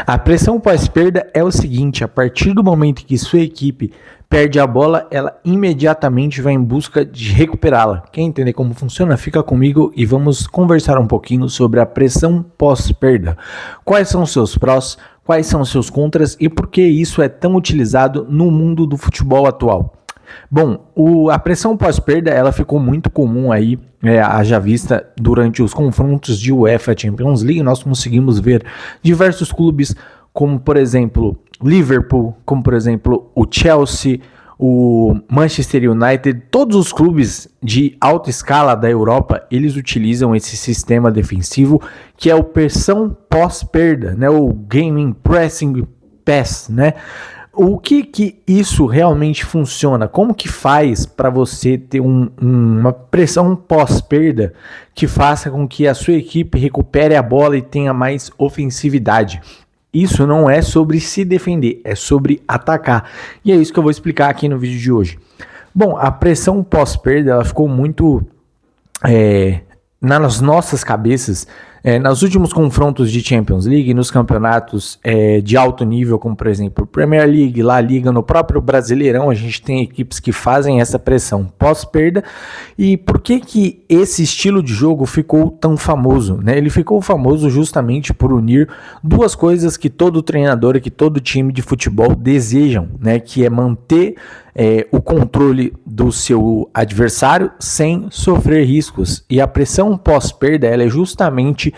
A pressão pós-perda é o seguinte: a partir do momento que sua equipe perde a bola, ela imediatamente vai em busca de recuperá-la. Quer entender como funciona? Fica comigo e vamos conversar um pouquinho sobre a pressão pós-perda. Quais são os seus prós, quais são os seus contras e por que isso é tão utilizado no mundo do futebol atual? Bom, a pressão pós-perda ela ficou muito comum aí, haja vista durante os confrontos de UEFA Champions League. Nós conseguimos ver diversos clubes, como por exemplo Liverpool, como por exemplo o Chelsea, o Manchester United, todos os clubes de alta escala da Europa, eles utilizam esse sistema defensivo que é o pressão pós-perda, né? O Gaming Pressing Pass, né? O que isso realmente funciona? Como que faz para você ter uma pressão pós-perda que faça com que a sua equipe recupere a bola e tenha mais ofensividade? Isso não é sobre se defender, é sobre atacar. E é isso que eu vou explicar aqui no vídeo de hoje. Bom, a pressão pós-perda ela ficou muito nas nossas cabeças nos últimos confrontos de Champions League, nos campeonatos de alto nível, como por exemplo Premier League, La Liga, no próprio Brasileirão, a gente tem equipes que fazem essa pressão pós-perda. E por que esse estilo de jogo ficou tão famoso, né? Ele ficou famoso justamente por unir duas coisas que todo treinador e que todo time de futebol desejam, né? Que é manter o controle do seu adversário sem sofrer riscos. E a pressão pós-perda ela é justamente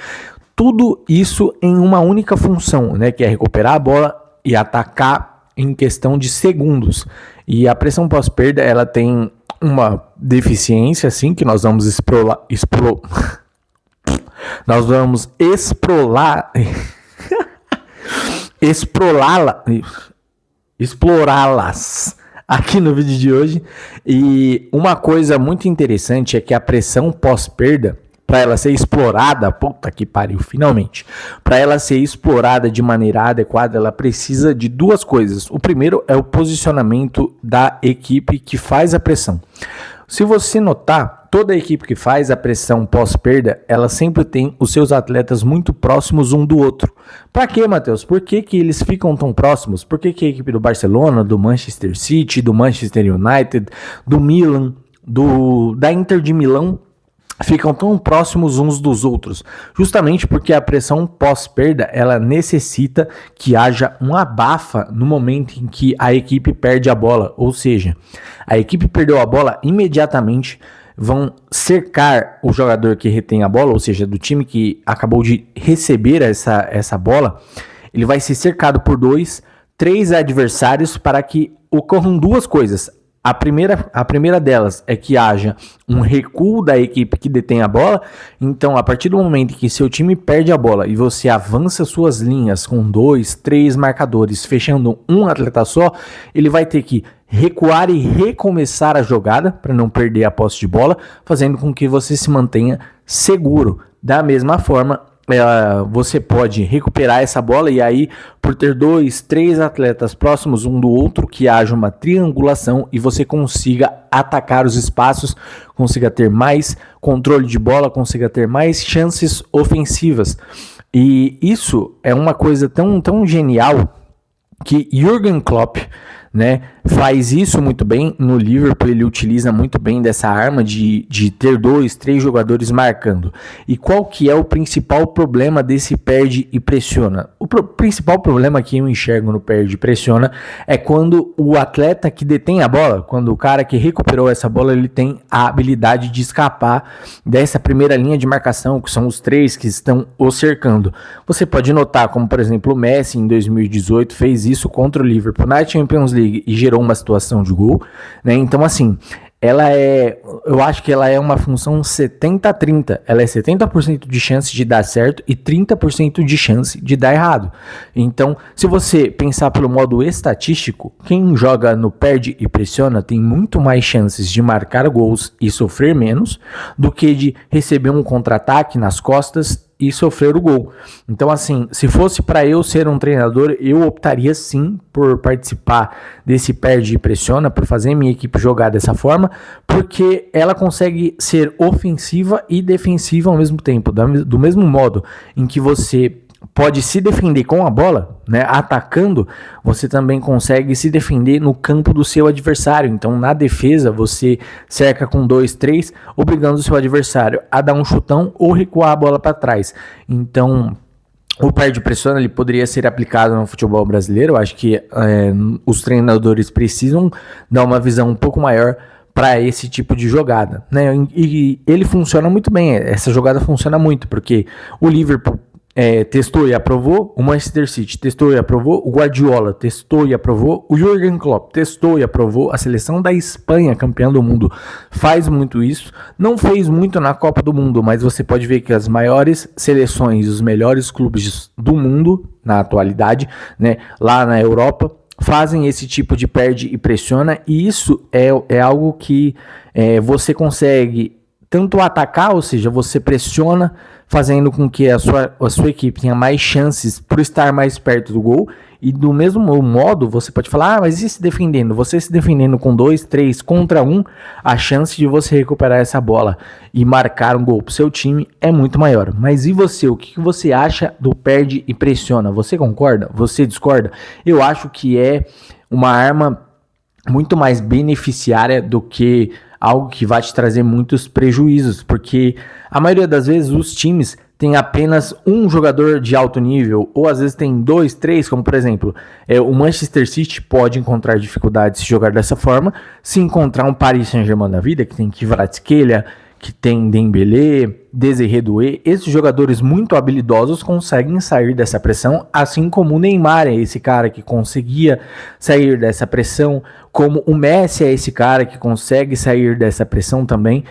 tudo isso em uma única função, né? Que é recuperar a bola e atacar em questão de segundos. E a pressão pós-perda ela tem uma deficiência assim que nós vamos explorá-las aqui no vídeo de hoje. E uma coisa muito interessante é que a pressão pós-perda, para ela ser explorada, puta que pariu, finalmente, para ela ser explorada de maneira adequada, ela precisa de duas coisas. O primeiro é o posicionamento da equipe que faz a pressão. Se você notar, toda a equipe que faz a pressão pós-perda, ela sempre tem os seus atletas muito próximos um do outro. Para quê, Matheus? Por que eles ficam tão próximos? Por que a equipe do Barcelona, do Manchester City, do Manchester United, do Milan, da Inter de Milão ficam tão próximos uns dos outros? Justamente porque a pressão pós-perda, ela necessita que haja um abafa no momento em que a equipe perde a bola. Ou seja, a equipe perdeu a bola, imediatamente vão cercar o jogador que retém a bola, ou seja, do time que acabou de receber essa bola. Ele vai ser cercado por 2, 3 adversários para que ocorram duas coisas. A primeira delas é que haja um recuo da equipe que detém a bola. Então, a partir do momento que seu time perde a bola e você avança suas linhas com 2, 3 marcadores, fechando um atleta só, ele vai ter que recuar e recomeçar a jogada para não perder a posse de bola, fazendo com que você se mantenha seguro. Da mesma forma, você pode recuperar essa bola e aí, por ter 2, 3 atletas próximos um do outro, que haja uma triangulação e você consiga atacar os espaços, consiga ter mais controle de bola, consiga ter mais chances ofensivas. E isso é uma coisa tão genial que Jürgen Klopp, né, faz isso muito bem no Liverpool. Ele utiliza muito bem dessa arma de ter 2, 3 jogadores marcando. E qual que é o principal problema desse perde e pressiona? O principal problema que eu enxergo no perde e pressiona é quando o atleta que detém a bola, quando o cara que recuperou essa bola, ele tem a habilidade de escapar dessa primeira linha de marcação, que são os 3 que estão o cercando. Você pode notar como, por exemplo, o Messi em 2018 fez isso contra o Liverpool na Champions League e gerou uma situação de gol, né? Então, assim, eu acho que ela é uma função 70-30. Ela é 70% de chance de dar certo e 30% de chance de dar errado. Então, se você pensar pelo modo estatístico, quem joga no perde e pressiona tem muito mais chances de marcar gols e sofrer menos do que de receber um contra-ataque nas costas e sofrer o gol. Então, assim, se fosse para eu ser um treinador, eu optaria sim por participar desse perde e pressiona, por fazer minha equipe jogar dessa forma, porque ela consegue ser ofensiva e defensiva ao mesmo tempo, do mesmo modo em que você pode se defender com a bola, né, atacando, você também consegue se defender no campo do seu adversário. Então, na defesa, você cerca com 2, 3, obrigando o seu adversário a dar um chutão ou recuar a bola para trás. Então, o perde-pressiona ele poderia ser aplicado no futebol brasileiro. Eu acho que os treinadores precisam dar uma visão um pouco maior para esse tipo de jogada, né? E ele funciona muito bem. Essa jogada funciona muito porque o Liverpool testou e aprovou, o Manchester City testou e aprovou, o Guardiola testou e aprovou, o Jürgen Klopp testou e aprovou, a seleção da Espanha, campeã do mundo, faz muito isso. Não fez muito na Copa do Mundo, mas você pode ver que as maiores seleções, os melhores clubes do mundo, na atualidade, né, lá na Europa, fazem esse tipo de perde e pressiona, e isso é algo que você consegue tanto atacar, ou seja, você pressiona, fazendo com que a sua equipe tenha mais chances por estar mais perto do gol, e do mesmo modo, você pode falar, mas e se defendendo? Você se defendendo com 2, 3 contra 1, a chance de você recuperar essa bola e marcar um gol pro seu time é muito maior. Mas e você? O que você acha do perde e pressiona? Você concorda? Você discorda? Eu acho que é uma arma muito mais beneficiária do que algo que vai te trazer muitos prejuízos, porque a maioria das vezes os times têm apenas um jogador de alto nível, ou às vezes tem 2, 3, como por exemplo, o Manchester City pode encontrar dificuldades se jogar dessa forma, se encontrar um Paris Saint-Germain da vida, que tem Kvaratskhelia, que tem Dembélé, Désiré Doué, esses jogadores muito habilidosos conseguem sair dessa pressão, assim como o Neymar é esse cara que conseguia sair dessa pressão, como o Messi é esse cara que consegue sair dessa pressão também.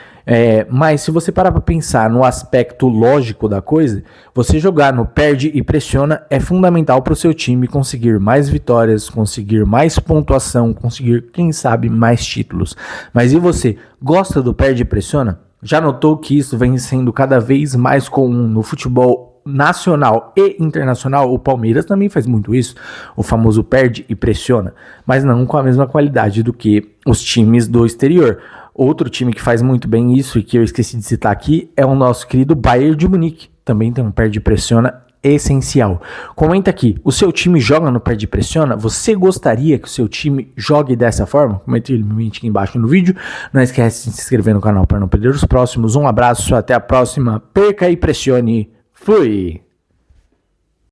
Mas se você parar para pensar no aspecto lógico da coisa, você jogar no perde e pressiona é fundamental para o seu time conseguir mais vitórias, conseguir mais pontuação, conseguir, quem sabe, mais títulos. Mas e você, gosta do perde e pressiona? Já notou que isso vem sendo cada vez mais comum no futebol nacional e internacional? O Palmeiras também faz muito isso, o famoso perde e pressiona, mas não com a mesma qualidade do que os times do exterior. Outro time que faz muito bem isso e que eu esqueci de citar aqui é o nosso querido Bayern de Munique. Também tem um perde e pressiona essencial. Comenta aqui, o seu time joga no perde e pressiona? Você gostaria que o seu time jogue dessa forma? Comenta ele aqui embaixo no vídeo. Não esquece de se inscrever no canal para não perder os próximos. Um abraço, até a próxima. Perca e pressione. Fui!